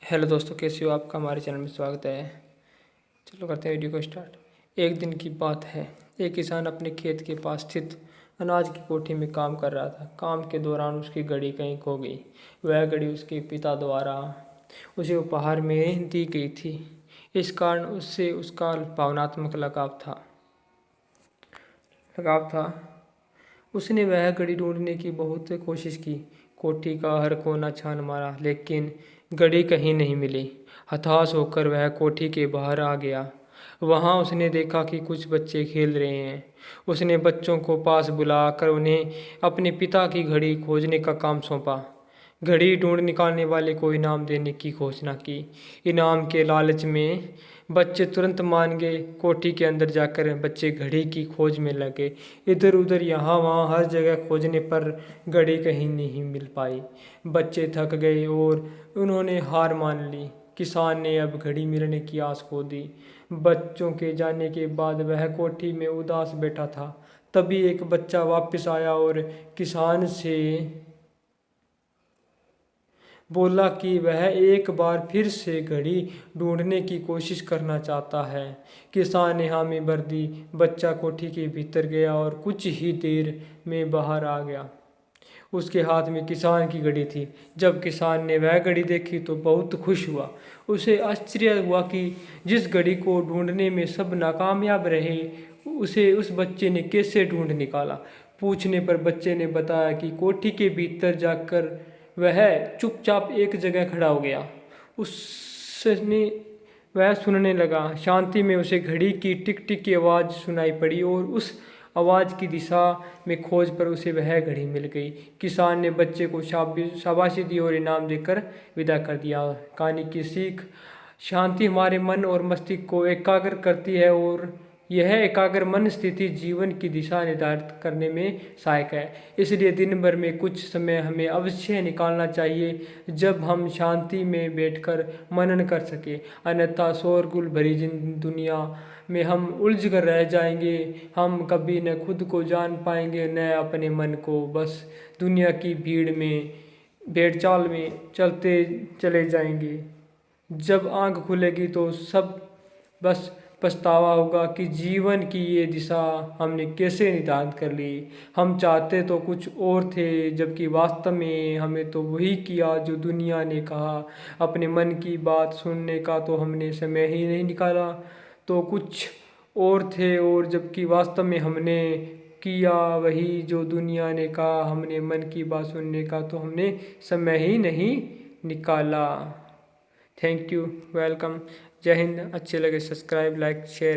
Hello दोस्तों, कैसे हो? आपका हमारे चैनल में स्वागत है। चलो करते हैं वीडियो को स्टार्ट। एक दिन की बात है। एक किसान अपने खेत के पास स्थित अनाज की कोठी में काम कर रहा था। काम के दौरान उसकी घड़ी कहीं खो गई। वह घड़ी उसके पिता द्वारा उसे उपहार में दी गई थी। इस कारण उससे उसका भावनात्मक लगाव था। उसने वह घड़ी ढूंढने की बहुत कोशिश की। कोठी का हर कोना छान मारा, लेकिन घड़ी कहीं नहीं मिली। हताश होकर वह कोठी के बाहर आ गया। वहां उसने देखा कि कुछ बच्चे खेल रहे हैं। उसने बच्चों को पास बुलाकर उन्हें अपने पिता की घड़ी खोजने का काम सौंपा। घड़ी ढूंढ निकालने वाले को इनाम देने की घोषणा की। इनाम के लालच में बच्चे तुरंत मान गए। कोठी के अंदर जाकर बच्चे घड़ी की खोज में लगे। इधर उधर यहाँ वहाँ हर जगह खोजने पर घड़ी कहीं नहीं मिल पाई। बच्चे थक गए और उन्होंने हार मान ली। किसान ने अब घड़ी मिलने की आस खो दी। बच्चों के जाने के बाद वह कोठी में उदास बैठा था। तभी एक बच्चा वापस आया और किसान से बोला कि वह एक बार फिर से घड़ी ढूंढने की कोशिश करना चाहता है। किसान ने हामी भर दी। बच्चा कोठी के भीतर गया और कुछ ही देर में बाहर आ गया। उसके हाथ में किसान की घड़ी थी। जब किसान ने वह घड़ी देखी तो बहुत खुश हुआ। उसे आश्चर्य हुआ कि जिस घड़ी को ढूंढने में सब नाकामयाब रहे, उसे उस बच्चे ने कैसे ढूंढ निकाला। पूछने पर बच्चे ने बताया कि कोठी के भीतर जाकर वह चुपचाप एक जगह खड़ा हो गया। उसने वह सुनने लगा। शांति में उसे घड़ी की टिक टिक की आवाज़ सुनाई पड़ी और उस आवाज़ की दिशा में खोज पर उसे वह घड़ी मिल गई। किसान ने बच्चे को शाबाशी दी और इनाम देकर विदा कर दिया। कहानी की सीख: शांति हमारे मन और मस्तिष्क को एकाग्र करती है और यह एकाग्र मन स्थिति जीवन की दिशा निर्धारित करने में सहायक है। इसलिए दिन भर में कुछ समय हमें अवश्य निकालना चाहिए जब हम शांति में बैठकर मनन कर सके। अन्यथा शोरगुल भरी दुनिया में हम उलझ कर रह जाएंगे। हम कभी न खुद को जान पाएंगे न अपने मन को। बस दुनिया की भीड़ में भेड़चाल में चलते चले जाएंगे। जब आंख खुलेगी तो सब बस पछतावा होगा कि जीवन की ये दिशा हमने कैसे निर्धारित कर ली। हम चाहते तो कुछ और थे, जबकि वास्तव में हमें तो वही किया जो दुनिया ने कहा। अपने मन की बात सुनने का तो हमने समय ही नहीं निकाला, तो कुछ और थे, और जबकि वास्तव में हमने किया वही जो दुनिया ने कहा। हमने मन की बात सुनने का तो हमने समय ही नहीं निकाला। Thank you, welcome. जय हिंद। अच्छे लगे सब्सक्राइब, लाइक, शेयर।